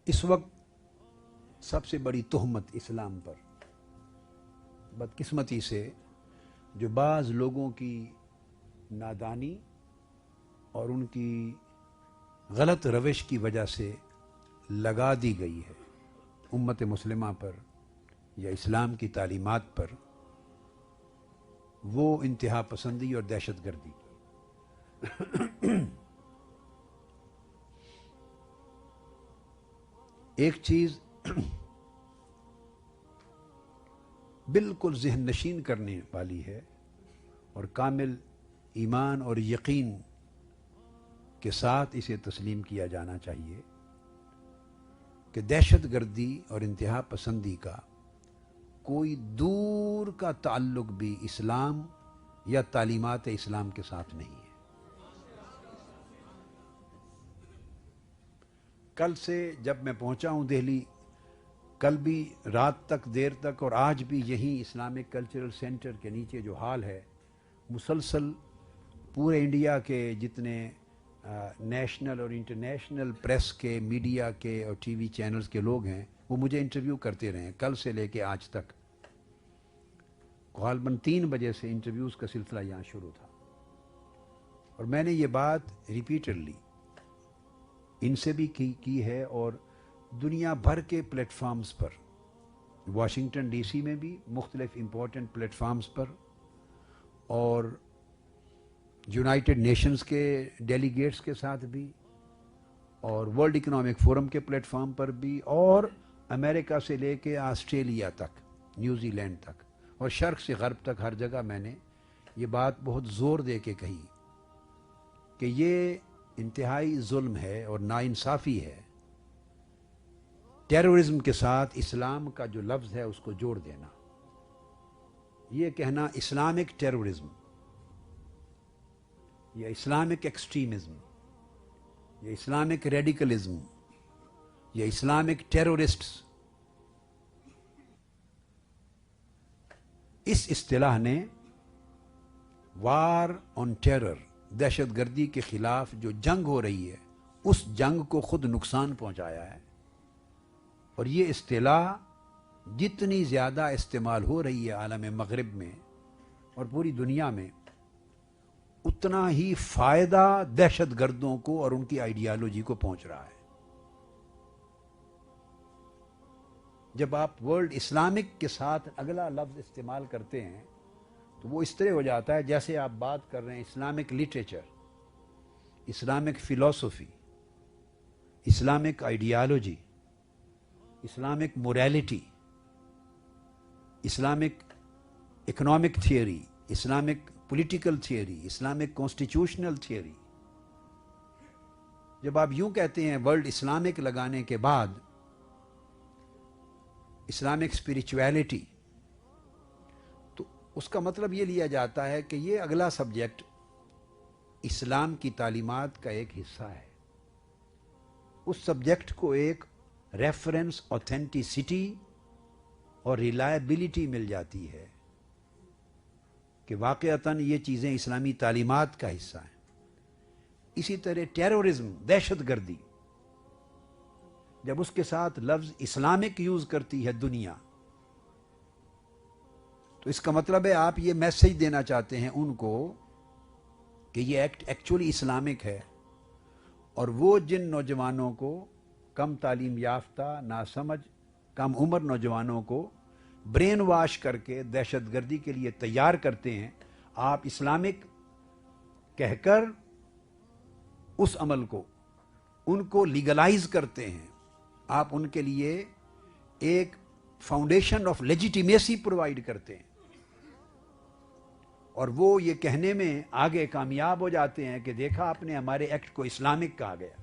اس وقت سب سے بڑی تہمت اسلام پر بدقسمتی سے جو بعض لوگوں کی نادانی اور ان کی غلط روش کی وجہ سے لگا دی گئی ہے امت مسلمہ پر یا اسلام کی تعلیمات پر، وہ انتہا پسندی اور دہشت گردی کی۔ ایک چیز بالکل ذہن نشین کرنے والی ہے اور کامل ایمان اور یقین کے ساتھ اسے تسلیم کیا جانا چاہیے کہ دہشت گردی اور انتہا پسندی کا کوئی دور کا تعلق بھی اسلام یا تعلیمات اسلام کے ساتھ نہیں ہے۔ کل سے جب میں پہنچا ہوں دہلی، کل بھی رات تک دیر تک اور آج بھی یہی اسلامک کلچرل سینٹر کے نیچے جو ہال ہے، مسلسل پورے انڈیا کے جتنے نیشنل اور انٹرنیشنل پریس کے، میڈیا کے اور ٹی وی چینلز کے لوگ ہیں، وہ مجھے انٹرویو کرتے رہے ہیں کل سے لے کے آج تک۔ غالباً 3 بجے سے انٹرویوز کا سلسلہ یہاں شروع تھا، اور میں نے یہ بات ریپیٹڈلی ان سے بھی کی ہے اور دنیا بھر کے پلیٹ فارمز پر، واشنگٹن ڈی سی میں بھی مختلف امپورٹنٹ پلیٹ فارمز پر، اور یونائٹڈ نیشنز کے ڈیلیگیٹس کے ساتھ بھی، اور ورلڈ اکنامک فورم کے پلیٹ فارم پر بھی، اور امریکہ سے لے کے آسٹریلیا تک، نیوزی لینڈ تک، اور شرق سے غرب تک ہر جگہ میں نے یہ بات بہت زور دے کے کہی کہ یہ انتہائی ظلم ہے اور ناانصافی ہے ٹیررزم کے ساتھ اسلام کا جو لفظ ہے اس کو جوڑ دینا۔ یہ کہنا اسلامک ٹیررزم یا اسلامک ایکسٹریمزم یا اسلامک ریڈیکلزم یا اسلامک ٹیرورسٹس، اس اصطلاح نے وار آن ٹیرر، دہشت گردی کے خلاف جو جنگ ہو رہی ہے، اس جنگ کو خود نقصان پہنچایا ہے، اور یہ اصطلاح جتنی زیادہ استعمال ہو رہی ہے عالم مغرب میں اور پوری دنیا میں، اتنا ہی فائدہ دہشت گردوں کو اور ان کی آئیڈیالوجی کو پہنچ رہا ہے۔ جب آپ ورلڈ اسلامک کے ساتھ اگلا لفظ استعمال کرتے ہیں تو وہ اس طرح ہو جاتا ہے جیسے آپ بات کر رہے ہیں اسلامک لٹریچر، اسلامک فلسفی، Islamic ideology, Islamic morality, Islamic economic theory, Islamic political theory, Islamic constitutional theory. جب آپ یوں کہتے ہیں ورلڈ اسلامک لگانے کے بعد اسلامک اسپریچویلٹی، تو اس کا مطلب یہ لیا جاتا ہے کہ یہ اگلا سبجیکٹ اسلام کی تعلیمات کا ایک حصہ ہے۔ اس سبجیکٹ کو ایک ریفرنس، اوتھینٹیسٹی اور ریلائبلٹی مل جاتی ہے کہ واقعتاً یہ چیزیں اسلامی تعلیمات کا حصہ ہیں۔ اسی طرح ٹیررزم، دہشت گردی، جب اس کے ساتھ لفظ اسلامک یوز کرتی ہے دنیا، تو اس کا مطلب ہے آپ یہ میسج دینا چاہتے ہیں ان کو کہ یہ ایکٹ ایکچولی اسلامک ہے، اور وہ جن نوجوانوں کو، کم تعلیم یافتہ، ناسمجھ، کم عمر نوجوانوں کو برین واش کر کے دہشت گردی کے لیے تیار کرتے ہیں، آپ اسلامک کہہ کر اس عمل کو، ان کو لیگلائز کرتے ہیں، آپ ان کے لیے ایک فاؤنڈیشن آف لیجیٹیمیسی پرووائڈ کرتے ہیں، اور وہ یہ کہنے میں آگے کامیاب ہو جاتے ہیں کہ دیکھا آپ نے ہمارے ایکٹ کو اسلامک کہا گیا،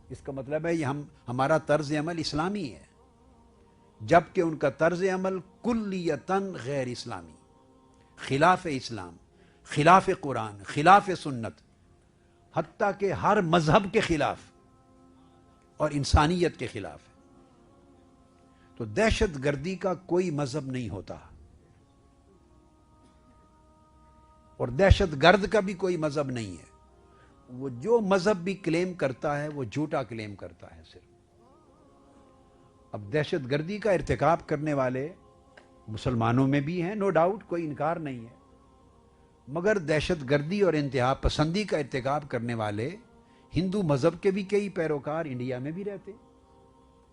اس کا مطلب ہے یہ ہمارا طرز عمل اسلامی ہے، جبکہ ان کا طرز عمل کلیتاً غیر اسلامی، خلاف اسلام، خلاف قرآن، خلاف سنت، حتیٰ کہ ہر مذہب کے خلاف اور انسانیت کے خلاف ہے۔ تو دہشت گردی کا کوئی مذہب نہیں ہوتا، اور دہشت گرد کا بھی کوئی مذہب نہیں ہے۔ وہ جو مذہب بھی کلیم کرتا ہے وہ جھوٹا کلیم کرتا ہے صرف۔ اب دہشت گردی کا ارتکاب کرنے والے مسلمانوں میں بھی ہیں، نو ڈاؤٹ، کوئی انکار نہیں ہے، مگر دہشت گردی اور انتہا پسندی کا ارتکاب کرنے والے ہندو مذہب کے بھی کئی پیروکار انڈیا میں بھی رہتے،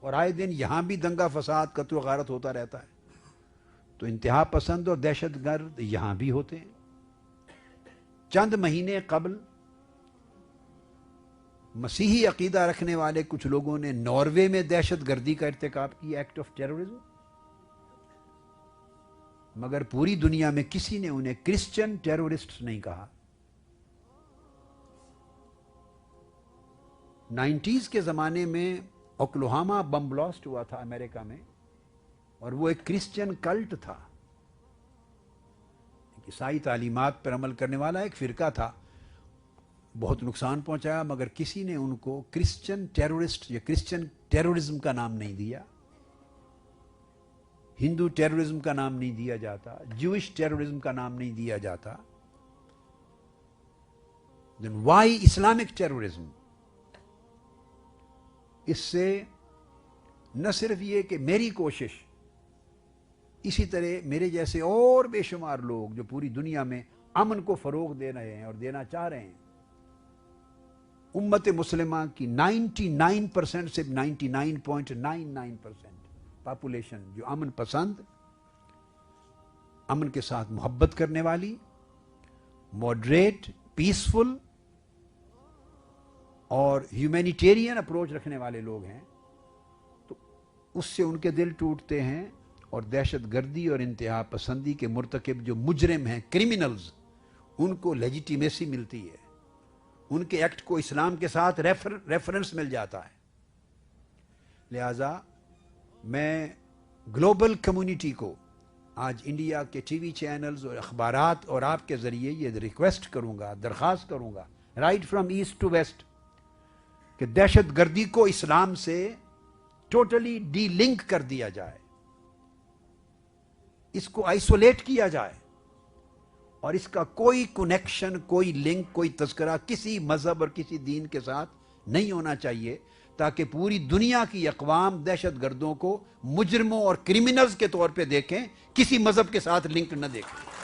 اور آئے دن یہاں بھی دنگا فساد قتل و غارت ہوتا رہتا ہے، تو انتہا پسند اور دہشت گرد یہاں بھی ہوتے ہیں۔ چند مہینے قبل مسیحی عقیدہ رکھنے والے کچھ لوگوں نے ناروے میں دہشت گردی کا ارتکاب کیا، ایکٹ آف ٹیررزم، مگر پوری دنیا میں کسی نے انہیں کرسچن ٹیرورسٹ نہیں کہا۔ 90s کے زمانے میں اوکلاہوما بم بلاسٹ ہوا تھا امریکہ میں، اور وہ ایک کرسچن کلٹ تھا، عیسائی تعلیمات پر عمل کرنے والا ایک فرقہ تھا، بہت نقصان پہنچایا، مگر کسی نے ان کو کرسچن ٹیرورسٹ یا کرسچن ٹیرورزم کا نام نہیں دیا، ہندو ٹیرورزم کا نام نہیں دیا جاتا، جوئش ٹیرورزم کا نام نہیں دیا جاتا۔ then why Islamic terrorism? اس سے نہ صرف یہ کہ میری کوشش، اسی طرح میرے جیسے اور بے شمار لوگ جو پوری دنیا میں امن کو فروغ دے رہے ہیں اور دینا چاہ رہے ہیں، امت مسلمہ کی 99% سے 99.99% پاپولیشن جو امن پسند، امن کے ساتھ محبت کرنے والی، ماڈریٹ، پیسفل اور ہیومینیٹیرین اپروچ رکھنے والے لوگ ہیں، تو اس سے ان کے دل ٹوٹتے ہیں، اور دہشت گردی اور انتہا پسندی کے مرتکب جو مجرم ہیں، کرمنلز، ان کو لیجیٹیمیسی ملتی ہے، ان کے ایکٹ کو اسلام کے ساتھ ریفرنس مل جاتا ہے۔ لہذا میں گلوبل کمیونٹی کو آج انڈیا کے ٹی وی چینلز اور اخبارات اور آپ کے ذریعے یہ ریکویسٹ کروں گا، درخواست کروں گا، right from east to west, کہ دہشت گردی کو اسلام سے ٹوٹلی ڈی لنک کر دیا جائے، اس کو آئسولیٹ کیا جائے، اور اس کا کوئی کنیکشن، کوئی لنک، کوئی تذکرہ کسی مذہب اور کسی دین کے ساتھ نہیں ہونا چاہیے، تاکہ پوری دنیا کی اقوام دہشت گردوں کو مجرموں اور کرمنلز کے طور پہ دیکھیں، کسی مذہب کے ساتھ لنک نہ دیکھیں۔